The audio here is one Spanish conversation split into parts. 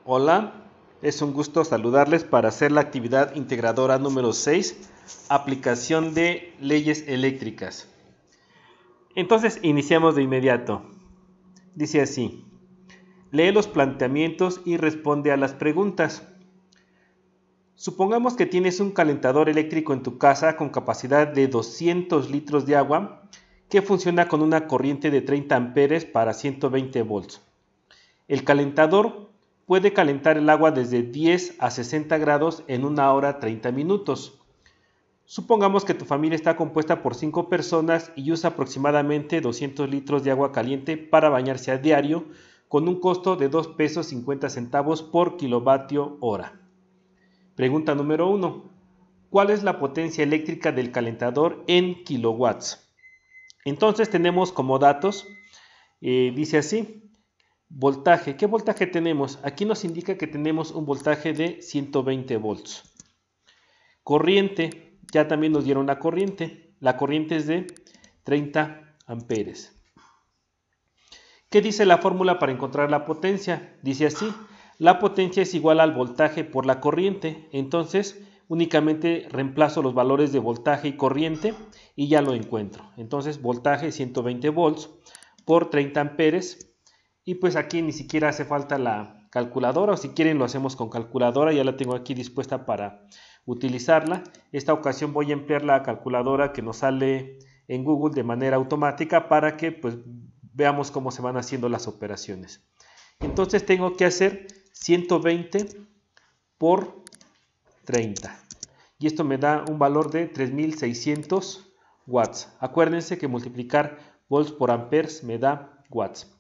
Hola, es un gusto saludarles para hacer la actividad integradora número 6, aplicación de leyes eléctricas. Entonces iniciamos de inmediato. Dice así: lee los planteamientos y responde a las preguntas. Supongamos que tienes un calentador eléctrico en tu casa con capacidad de 200 litros de agua que funciona con una corriente de 30 amperes para 120 volts. El calentador puede calentar el agua desde 10 a 60 grados en 1 hora 30 minutos. Supongamos que tu familia está compuesta por 5 personas y usa aproximadamente 200 litros de agua caliente para bañarse a diario, con un costo de 2 pesos 50 centavos por kilovatio hora. Pregunta número 1. ¿Cuál es la potencia eléctrica del calentador en kilowatts? Entonces tenemos como datos, dice así: voltaje. ¿Qué voltaje tenemos? Aquí nos indica que tenemos un voltaje de 120 volts. Corriente. Ya también nos dieron la corriente. La corriente es de 30 amperes. ¿Qué dice la fórmula para encontrar la potencia? Dice así: la potencia es igual al voltaje por la corriente. Entonces únicamente reemplazo los valores de voltaje y corriente y ya lo encuentro. Entonces voltaje 120 volts por 30 amperes. Y pues aquí ni siquiera hace falta la calculadora, o si quieren lo hacemos con calculadora, ya la tengo aquí dispuesta para utilizarla. Esta ocasión voy a emplear la calculadora que nos sale en Google de manera automática para que pues veamos cómo se van haciendo las operaciones. Entonces tengo que hacer 120 por 30 y esto me da un valor de 3600 watts. Acuérdense que multiplicar volts por amperes me da watts.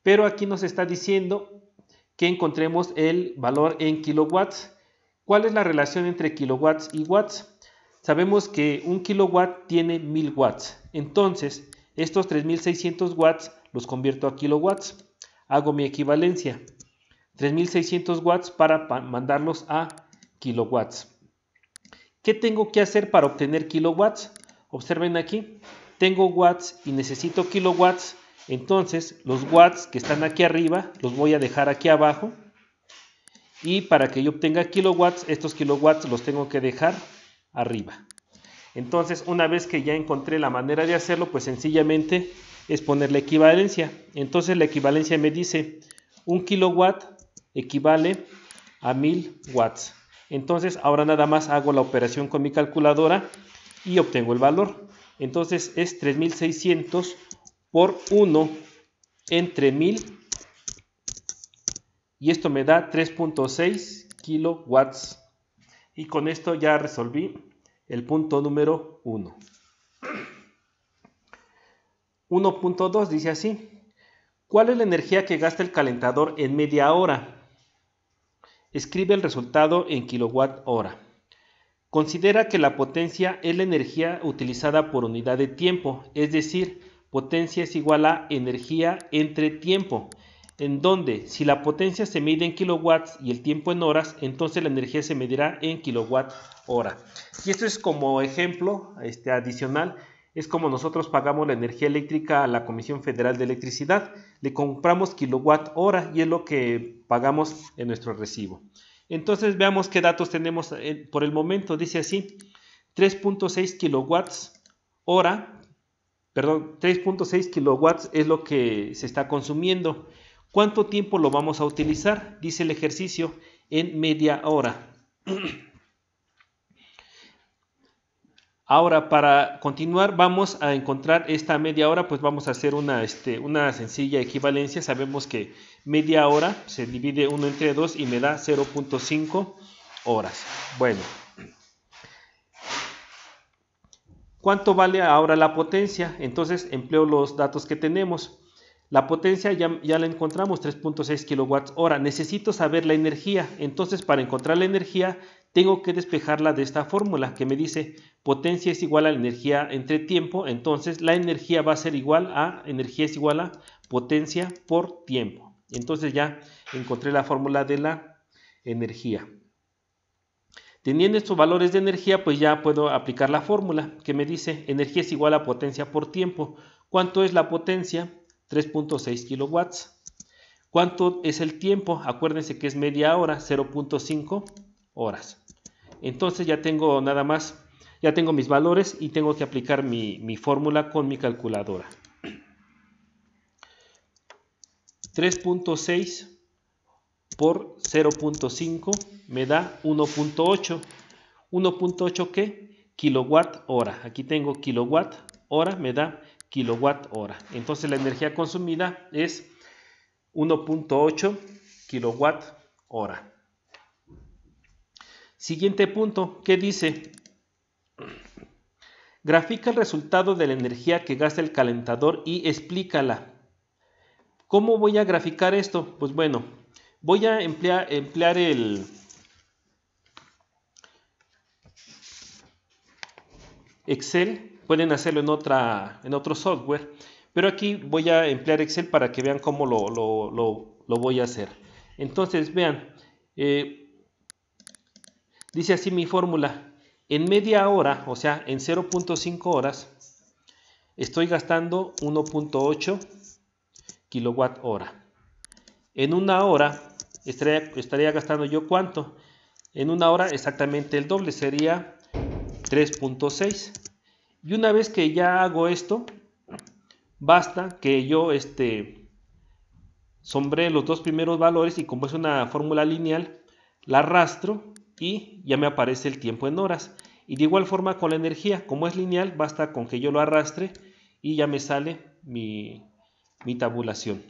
Pero aquí nos está diciendo que encontremos el valor en kilowatts. ¿Cuál es la relación entre kilowatts y watts? Sabemos que un kilowatt tiene 1000 watts. Entonces, estos 3600 watts los convierto a kilowatts. Hago mi equivalencia. 3600 watts para mandarlos a kilowatts. ¿Qué tengo que hacer para obtener kilowatts? Observen aquí. Tengo watts y necesito kilowatts. Entonces los watts que están aquí arriba los voy a dejar aquí abajo, y para que yo obtenga kilowatts, estos kilowatts los tengo que dejar arriba. Entonces una vez que ya encontré la manera de hacerlo, pues sencillamente es poner la equivalencia. Entonces la equivalencia me dice: un kilowatt equivale a 1000 watts. Entonces ahora nada más hago la operación con mi calculadora y obtengo el valor. Entonces es 3600 por 1 entre 1000 y esto me da 3.6 kilowatts. Y con esto ya resolví el punto número 1. 1.2 dice así: ¿cuál es la energía que gasta el calentador en media hora? Escribe el resultado en kilowatt hora. Considera que la potencia es la energía utilizada por unidad de tiempo, es decir, potencia es igual a energía entre tiempo, en donde si la potencia se mide en kilowatts y el tiempo en horas, entonces la energía se medirá en kilowatt hora. Y esto es como ejemplo adicional, es como nosotros pagamos la energía eléctrica a la Comisión Federal de Electricidad. Le compramos kilowatt hora y es lo que pagamos en nuestro recibo. Entonces veamos qué datos tenemos por el momento. Dice así: 3.6 kilowatts hora, perdón, 3.6 kilowatts es lo que se está consumiendo. ¿Cuánto tiempo lo vamos a utilizar? Dice el ejercicio: en media hora. Ahora, para continuar, vamos a encontrar esta media hora, pues vamos a hacer una sencilla equivalencia. Sabemos que media hora se divide 1 entre 2 y me da 0.5 horas. Bueno, ¿cuánto vale ahora la potencia? Entonces empleo los datos que tenemos. La potencia ya la encontramos, 3.6 kilowatts hora. Necesito saber la energía. Entonces, para encontrar la energía, tengo que despejarla de esta fórmula que me dice potencia es igual a la energía entre tiempo. Entonces, la energía va a ser igual a, energía es igual a potencia por tiempo. Entonces, ya encontré la fórmula de la energía. Teniendo estos valores de energía, pues ya puedo aplicar la fórmula que me dice energía es igual a potencia por tiempo. ¿Cuánto es la potencia? 3.6 kilowatts. ¿Cuánto es el tiempo? Acuérdense que es media hora, 0.5 horas. Entonces ya tengo nada más, ya tengo mis valores y tengo que aplicar mi fórmula con mi calculadora. 3.6 por 0.5 me da 1.8. 1.8 ¿qué? Kilowatt hora. Aquí tengo kilowatt hora, me da kilowatt hora. Entonces la energía consumida es 1.8 kilowatt hora. Siguiente punto, ¿qué dice? Grafica el resultado de la energía que gasta el calentador y explícala. ¿Cómo voy a graficar esto? Pues bueno, voy a emplear el Excel. Pueden hacerlo en otro software, pero aquí voy a emplear Excel para que vean cómo lo voy a hacer. Entonces vean, dice así mi fórmula: en media hora, o sea en 0.5 horas, estoy gastando 1.8 kilowatt hora. En una hora estaría gastando yo ¿cuánto? En una hora exactamente el doble, sería 3.6. Y una vez que ya hago esto, basta que yo sombree los dos primeros valores, y como es una fórmula lineal, la arrastro y ya me aparece el tiempo en horas. Y de igual forma con la energía, como es lineal, basta con que yo lo arrastre y ya me sale mi tabulación.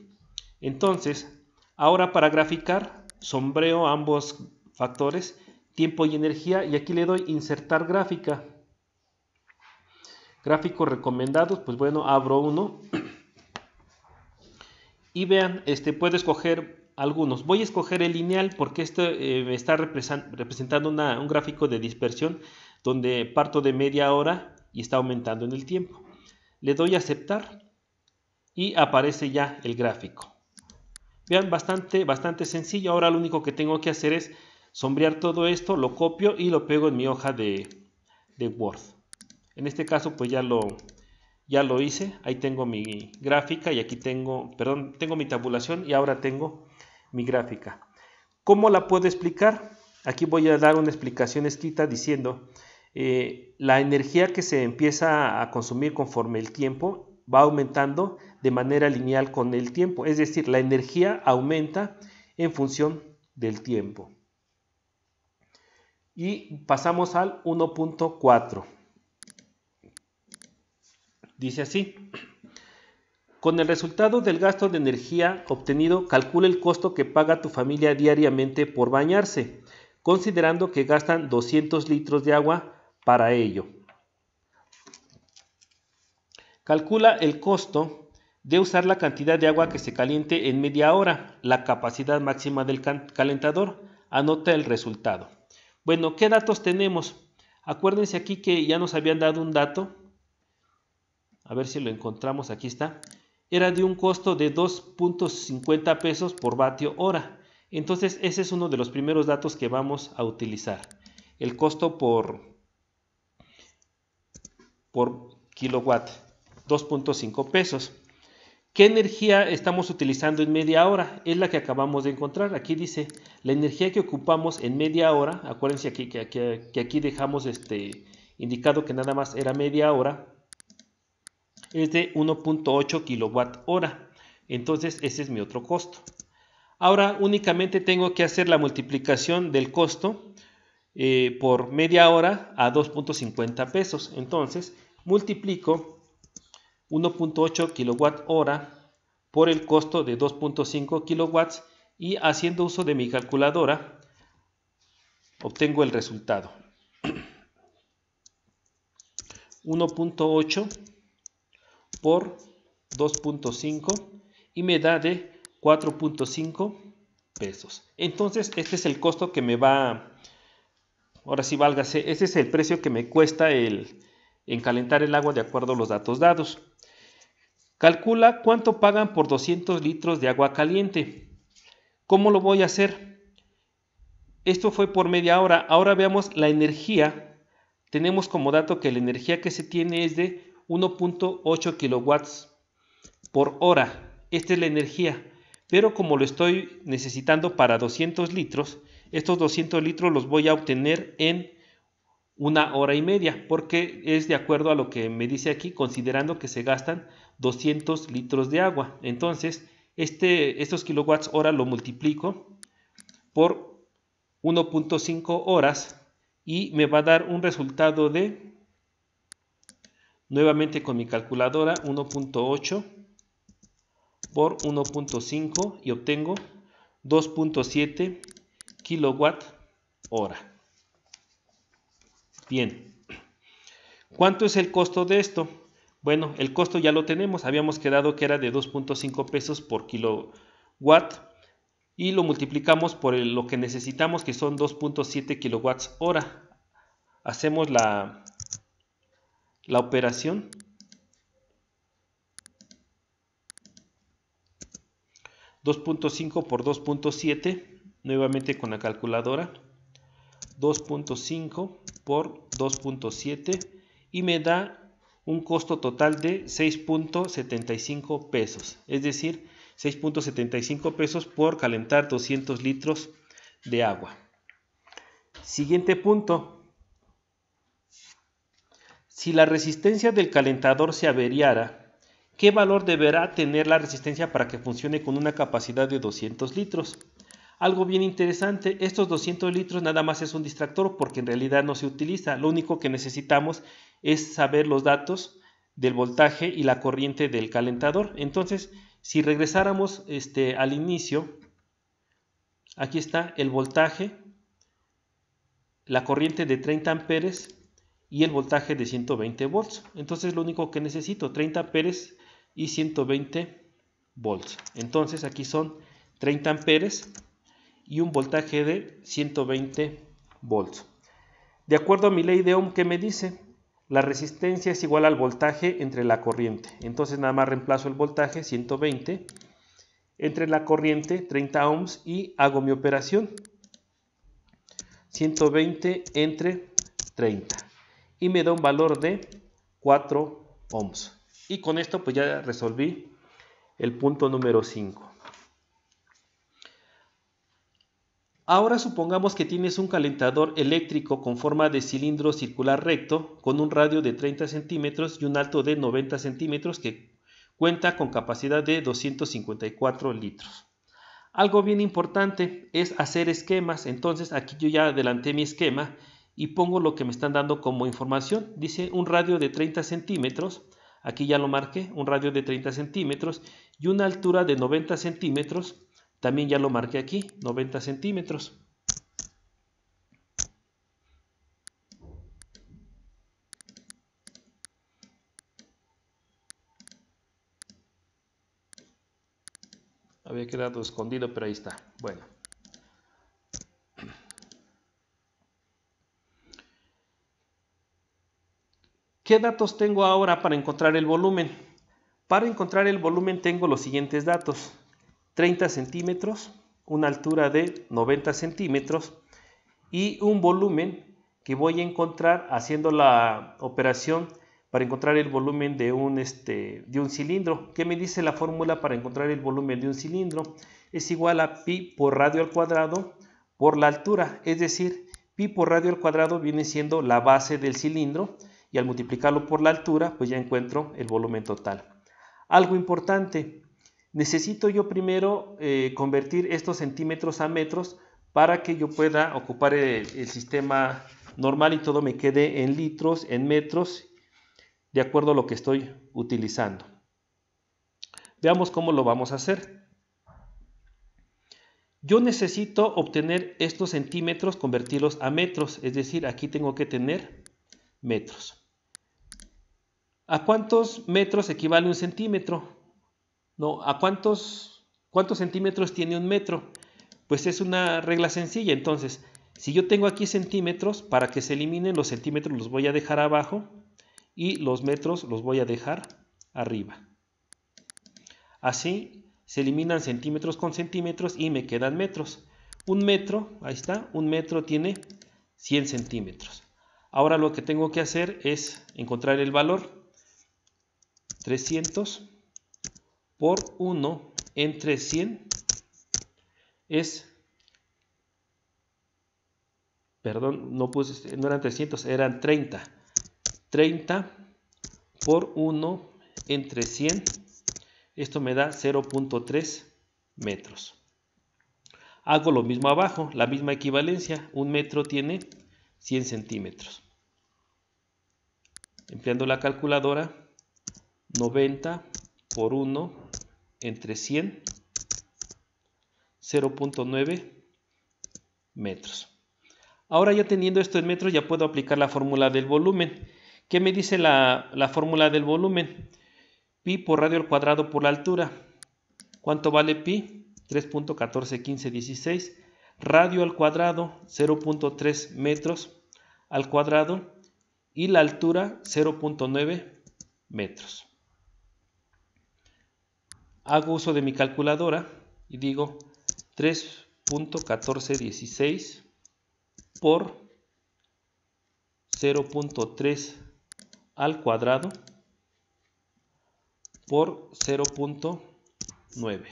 Entonces, ahora para graficar, sombreo ambos factores, tiempo y energía, y aquí le doy insertar gráfica. Gráficos recomendados, pues bueno, abro uno y vean, puedo escoger algunos. Voy a escoger el lineal porque me está representando un gráfico de dispersión donde parto de media hora y está aumentando en el tiempo. Le doy a aceptar y aparece ya el gráfico. Vean, bastante sencillo. Ahora lo único que tengo que hacer es sombrear todo esto, lo copio y lo pego en mi hoja de Word. En este caso pues ya lo hice. Ahí tengo mi gráfica y aquí tengo mi tabulación y ahora tengo mi gráfica. ¿Cómo la puedo explicar? Aquí voy a dar una explicación escrita diciendo la energía que se empieza a consumir conforme el tiempo va aumentando de manera lineal con el tiempo. Es decir, la energía aumenta en función del tiempo. Y pasamos al 1.4. Dice así: con el resultado del gasto de energía obtenido, calcula el costo que paga tu familia diariamente por bañarse, considerando que gastan 200 litros de agua para ello. Calcula el costo de usar la cantidad de agua que se caliente en media hora, la capacidad máxima del calentador. Anota el resultado. Bueno, ¿qué datos tenemos? Acuérdense aquí que ya nos habían dado un dato. A ver si lo encontramos, aquí está. Era de un costo de 2.50 pesos por vatio hora. Entonces ese es uno de los primeros datos que vamos a utilizar. El costo por kilowatt, 2.5 pesos. ¿Qué energía estamos utilizando en media hora? Es la que acabamos de encontrar. Aquí dice la energía que ocupamos en media hora. Acuérdense aquí que aquí dejamos indicado que nada más era media hora. Es de 1.8 kilowatt hora. Entonces ese es mi otro costo. Ahora únicamente tengo que hacer la multiplicación del costo por media hora a 2.50 pesos. Entonces multiplico 1.8 kilowatt hora por el costo de 2.5 kilowatts y haciendo uso de mi calculadora obtengo el resultado. 1.8 por 2.5 y me da de 4.5 pesos. Entonces este es el costo que me va, ahora sí válgase, este es el precio que me cuesta en calentar el agua de acuerdo a los datos dados. Calcula cuánto pagan por 200 litros de agua caliente. ¿Cómo lo voy a hacer? Esto fue por media hora. Ahora veamos la energía. Tenemos como dato que la energía que se tiene es de 1.8 kilowatts por hora. Esta es la energía. pero como lo estoy necesitando para 200 litros, estos 200 litros los voy a obtener en 1 hora y media, porque es de acuerdo a lo que me dice aquí, considerando que se gastan 200 litros de agua. Entonces, estos kilowatts hora lo multiplico por 1.5 horas y me va a dar un resultado de, nuevamente con mi calculadora, 1.8 por 1.5 y obtengo 2.7 kilowatt hora. Bien, ¿cuánto es el costo de esto? Bueno, el costo ya lo tenemos, habíamos quedado que era de 2.5 pesos por kilowatt y lo multiplicamos por lo que necesitamos, que son 2.7 kilowatts hora. Hacemos la operación. 2.5 por 2.7, nuevamente con la calculadora. 2.5 por 2.7 y me da un costo total de 6.75 pesos, es decir, 6.75 pesos por calentar 200 litros de agua. Siguiente punto. Si la resistencia del calentador se averiara, ¿qué valor deberá tener la resistencia para que funcione con una capacidad de 200 litros? Algo bien interesante, estos 200 litros nada más es un distractor porque en realidad no se utiliza. Lo único que necesitamos es saber los datos del voltaje y la corriente del calentador. Entonces, si regresáramos al inicio, aquí está el voltaje, la corriente de 30 amperes y el voltaje de 120 volts. Entonces, lo único que necesito, 30 amperes y 120 volts. Entonces, aquí son 30 amperes y un voltaje de 120 volts. De acuerdo a mi ley de Ohm, ¿qué me dice? La resistencia es igual al voltaje entre la corriente. Entonces nada más reemplazo el voltaje 120 entre la corriente 30 ohms y hago mi operación. 120 entre 30 y me da un valor de 4 ohms. Y con esto pues ya resolví el punto número 5. Ahora supongamos que tienes un calentador eléctrico con forma de cilindro circular recto con un radio de 30 centímetros y un alto de 90 centímetros que cuenta con capacidad de 254 litros. Algo bien importante es hacer esquemas. Entonces aquí yo ya adelanté mi esquema y pongo lo que me están dando como información. Dice un radio de 30 centímetros, aquí ya lo marqué, un radio de 30 centímetros y una altura de 90 centímetros. También ya lo marqué aquí, 90 centímetros. Había quedado escondido, pero ahí está. Bueno. ¿Qué datos tengo ahora para encontrar el volumen? Para encontrar el volumen tengo los siguientes datos. 30 centímetros, una altura de 90 centímetros y un volumen que voy a encontrar haciendo la operación para encontrar el volumen de un cilindro. ¿Qué me dice la fórmula para encontrar el volumen de un cilindro? Es igual a pi por radio al cuadrado por la altura, es decir, pi por radio al cuadrado viene siendo la base del cilindro y al multiplicarlo por la altura pues ya encuentro el volumen total. Algo importante, necesito yo primero convertir estos centímetros a metros para que yo pueda ocupar el sistema normal y todo me quede en litros, en metros, de acuerdo a lo que estoy utilizando. Veamos cómo lo vamos a hacer. Yo necesito obtener estos centímetros, convertirlos a metros, es decir, aquí tengo que tener metros. ¿A cuántos metros equivale un centímetro? No, ¿a cuántos centímetros tiene un metro? Pues es una regla sencilla. Entonces, si yo tengo aquí centímetros, para que se eliminen los centímetros los voy a dejar abajo y los metros los voy a dejar arriba. Así se eliminan centímetros con centímetros y me quedan metros. Un metro, ahí está, un metro tiene 100 centímetros. Ahora lo que tengo que hacer es encontrar el valor. 300 por 1 entre 100 es, perdón, no eran 300, eran 30. 30 por 1 entre 100, esto me da 0.3 metros. Hago lo mismo abajo, la misma equivalencia, un metro tiene 100 centímetros. Empleando la calculadora, 90 por 1 entre 100, 0.9 metros. Ahora ya teniendo esto en metros, ya puedo aplicar la fórmula del volumen. ¿Qué me dice la fórmula del volumen? Pi por radio al cuadrado por la altura. ¿Cuánto vale pi? 3.141516. Radio al cuadrado, 0.3 metros al cuadrado. Y la altura, 0.9 metros. Hago uso de mi calculadora y digo 3.1416 por 0.3 al cuadrado por 0.9.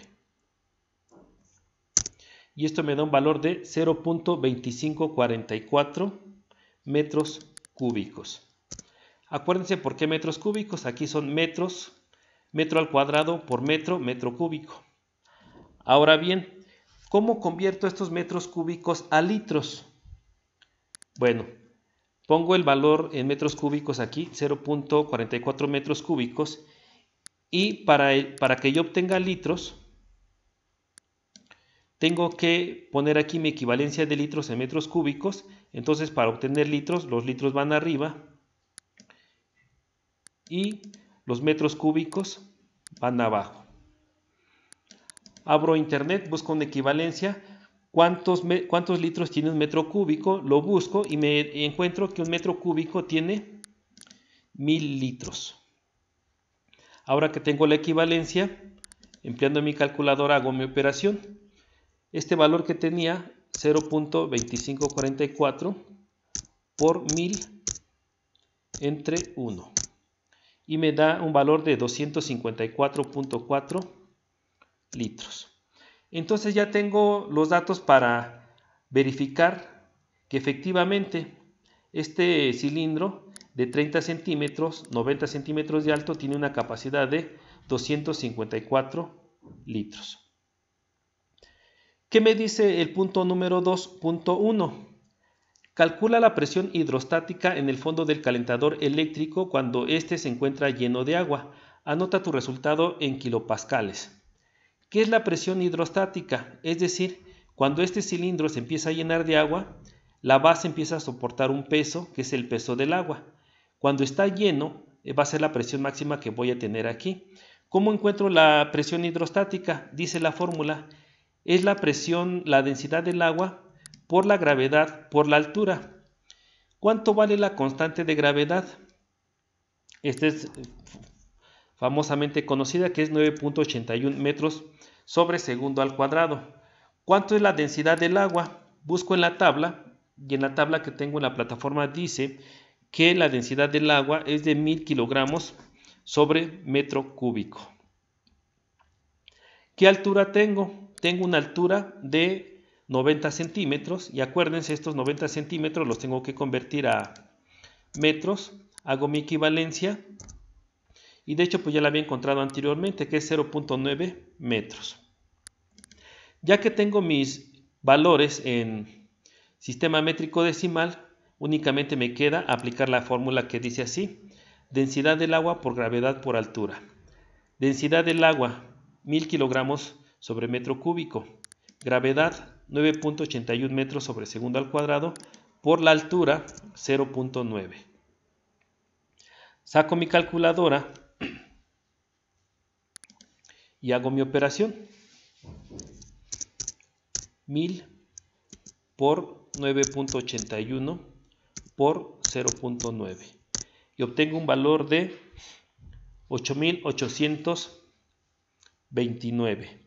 Y esto me da un valor de 0.2544 metros cúbicos. Acuérdense por qué metros cúbicos. Aquí son metros, metro al cuadrado por metro, metro cúbico. Ahora bien, ¿cómo convierto estos metros cúbicos a litros? Bueno, pongo el valor en metros cúbicos aquí, 0.44 metros cúbicos. Y para que yo obtenga litros, tengo que poner aquí mi equivalencia de litros en metros cúbicos. Entonces, para obtener litros, los litros van arriba y los metros cúbicos van abajo. Abro internet, busco una equivalencia. ¿Cuántos litros tiene un metro cúbico? Lo busco y me encuentro que un metro cúbico tiene 1000 litros. Ahora que tengo la equivalencia, empleando mi calculadora hago mi operación. Este valor que tenía, 0.2544 por 1000 entre 1. Y me da un valor de 254.4 litros. Entonces ya tengo los datos para verificar que efectivamente este cilindro de 30 centímetros, 90 centímetros de alto, tiene una capacidad de 254 litros. ¿Qué me dice el punto número 2.1? Calcula la presión hidrostática en el fondo del calentador eléctrico cuando éste se encuentra lleno de agua. Anota tu resultado en kilopascales. ¿Qué es la presión hidrostática? Es decir, cuando este cilindro se empieza a llenar de agua, la base empieza a soportar un peso, que es el peso del agua. Cuando está lleno, va a ser la presión máxima que voy a tener aquí. ¿Cómo encuentro la presión hidrostática? Dice la fórmula, es la presión, la densidad del agua por la gravedad por la altura. ¿Cuánto vale la constante de gravedad? Esta es famosamente conocida, que es 9.81 metros sobre segundo al cuadrado. ¿Cuánto es la densidad del agua? Busco en la tabla, y en la tabla que tengo en la plataforma dice que la densidad del agua es de 1000 kilogramos sobre metro cúbico. ¿Qué altura tengo? Tengo una altura de 90 centímetros y acuérdense, estos 90 centímetros los tengo que convertir a metros. Hago mi equivalencia y de hecho pues ya la había encontrado anteriormente, que es 0.9 metros. Ya que tengo mis valores en sistema métrico decimal, únicamente me queda aplicar la fórmula que dice así: densidad del agua por gravedad por altura. Densidad del agua, 1000 kilogramos sobre metro cúbico. Gravedad, 9.81 metros sobre segundo al cuadrado, por la altura, 0.9. Saco mi calculadora y hago mi operación. 1000 por 9.81 por 0.9. Y obtengo un valor de 8.829.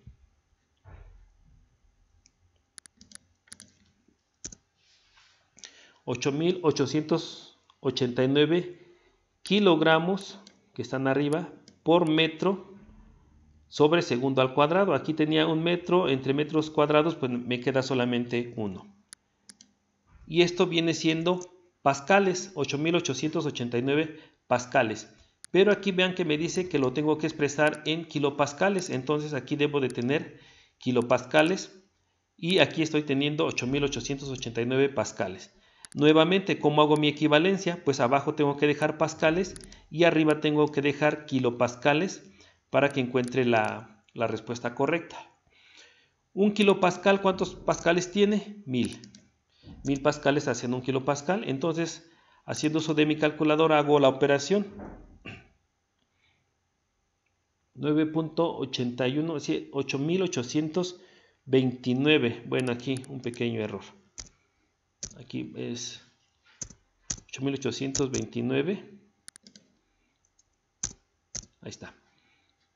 8.889 kilogramos, que están arriba, por metro sobre segundo al cuadrado. Aquí tenía 1 metro, entre metros cuadrados pues me queda solamente 1. Y esto viene siendo pascales, 8889 pascales. Pero aquí vean que me dice que lo tengo que expresar en kilopascales, entonces aquí debo de tener kilopascales y aquí estoy teniendo 8889 pascales. Nuevamente, ¿cómo hago mi equivalencia? Pues abajo tengo que dejar pascales y arriba tengo que dejar kilopascales para que encuentre la respuesta correcta. Un kilopascal, ¿cuántos pascales tiene? 1000. 1000 pascales haciendo un kilopascal. Entonces, haciendo uso de mi calculadora, hago la operación. 9.81, sí, 8829. Bueno, aquí un pequeño error. Aquí es 8829. Ahí está.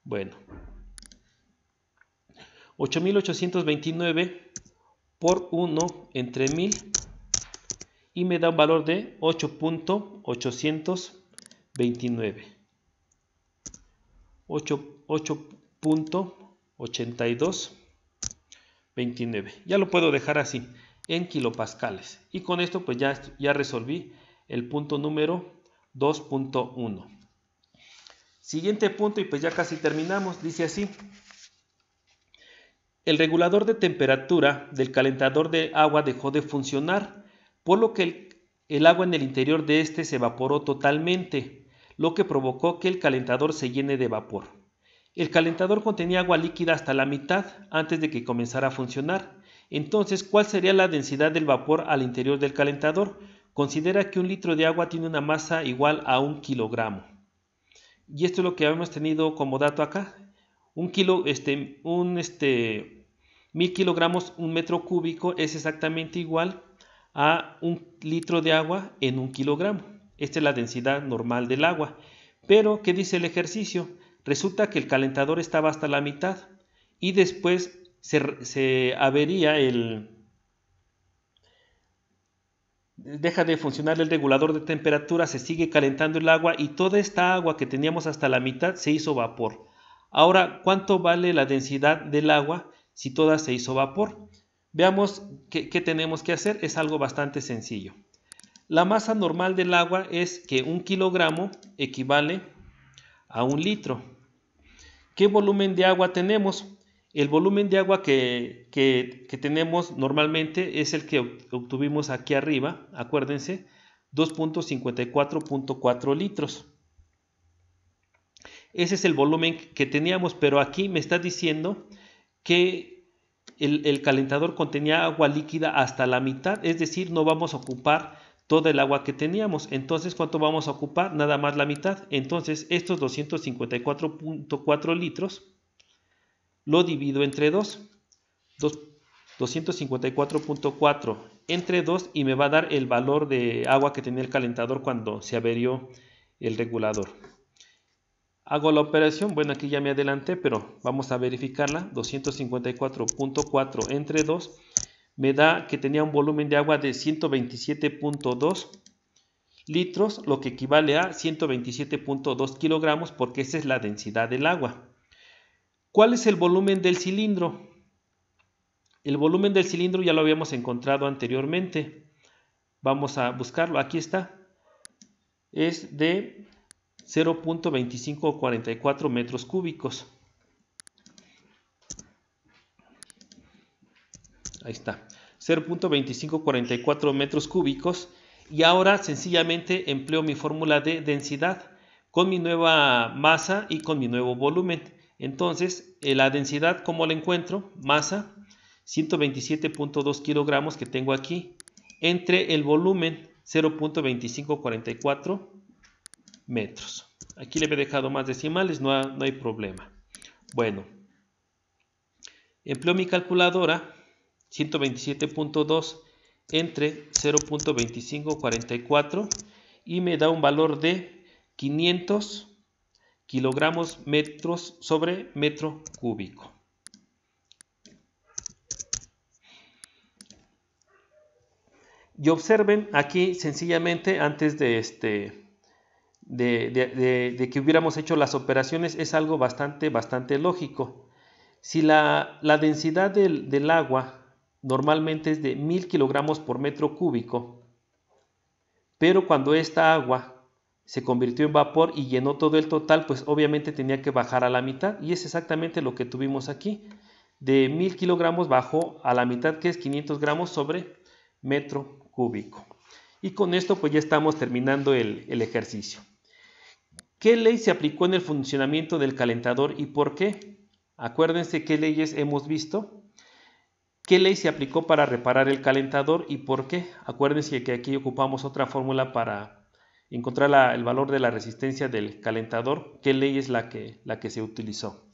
Bueno. 8829 por 1 entre 1000 y me da un valor de 8.829. 8.8229. Ya lo puedo dejar así, en kilopascales. Y con esto pues ya resolví el punto número 2.1. Siguiente punto y pues ya casi terminamos. Dice así. El regulador de temperatura del calentador de agua dejó de funcionar, por lo que el agua en el interior de este se evaporó totalmente, lo que provocó que el calentador se llene de vapor. El calentador contenía agua líquida hasta la mitad antes de que comenzara a funcionar. Entonces, ¿cuál sería la densidad del vapor al interior del calentador? Considera que 1 litro de agua tiene una masa igual a 1 kilogramo. Y esto es lo que habíamos tenido como dato acá. 1000 kilogramos, 1 metro cúbico es exactamente igual a 1 litro de agua en 1 kilogramo. Esta es la densidad normal del agua. Pero, ¿qué dice el ejercicio? Resulta que el calentador estaba hasta la mitad y después se avería deja de funcionar el regulador de temperatura, se sigue calentando el agua y toda esta agua que teníamos hasta la mitad se hizo vapor. Ahora, ¿cuánto vale la densidad del agua si toda se hizo vapor? Veamos qué tenemos que hacer. Es algo bastante sencillo. La masa normal del agua es que 1 kilogramo equivale a 1 litro. ¿Qué volumen de agua tenemos? El volumen de agua que tenemos normalmente es el que obtuvimos aquí arriba, acuérdense, 2.54.4 litros. Ese es el volumen que teníamos, pero aquí me está diciendo que el calentador contenía agua líquida hasta la mitad, es decir, no vamos a ocupar toda el agua que teníamos. Entonces, ¿cuánto vamos a ocupar? Nada más la mitad. Entonces, estos 254.4 litros lo divido entre 2. 254.4 entre 2 y me va a dar el valor de agua que tenía el calentador cuando se averió el regulador. Hago la operación, bueno, aquí ya me adelanté, pero vamos a verificarla. 254.4 entre 2 me da que tenía un volumen de agua de 127.2 litros, lo que equivale a 127.2 kilogramos, porque esa es la densidad del agua. ¿Cuál es el volumen del cilindro? El volumen del cilindro ya lo habíamos encontrado anteriormente. Vamos a buscarlo, aquí está. Es de 0.2544 metros cúbicos. Ahí está, 0.2544 metros cúbicos. Y ahora sencillamente empleo mi fórmula de densidad con mi nueva masa y con mi nuevo volumen. Entonces, la densidad, ¿cómo la encuentro? Masa, 127.2 kilogramos que tengo aquí, entre el volumen, 0.2544 metros. Aquí le he dejado más decimales, no hay problema. Bueno, empleo mi calculadora, 127.2 entre 0.2544 y me da un valor de 500 kilogramos metros sobre metro cúbico. Y observen aquí sencillamente antes de de que hubiéramos hecho las operaciones es algo bastante lógico. Si la densidad del agua normalmente es de 1000 kilogramos por metro cúbico, pero cuando esta agua se convirtió en vapor y llenó todo el total, pues obviamente tenía que bajar a la mitad, y es exactamente lo que tuvimos aquí. De 1000 kilogramos bajó a la mitad, que es 500 gramos sobre metro cúbico. Y con esto pues ya estamos terminando el ejercicio. ¿Qué ley se aplicó en el funcionamiento del calentador y por qué? Acuérdense qué leyes hemos visto. ¿Qué ley se aplicó para reparar el calentador y por qué? Acuérdense que aquí ocupamos otra fórmula para encontrar el valor de la resistencia del calentador. ¿Qué ley es la que se utilizó?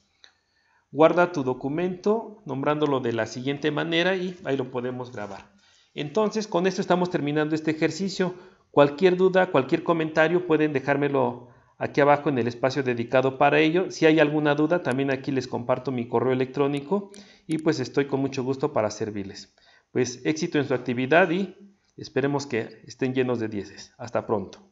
Guarda tu documento nombrándolo de la siguiente manera y ahí lo podemos grabar. Entonces, con esto estamos terminando este ejercicio. Cualquier duda, cualquier comentario pueden dejármelo aquí abajo en el espacio dedicado para ello. Si hay alguna duda, también aquí les comparto mi correo electrónico y pues estoy con mucho gusto para servirles. Pues éxito en su actividad y esperemos que estén llenos de dieces. Hasta pronto.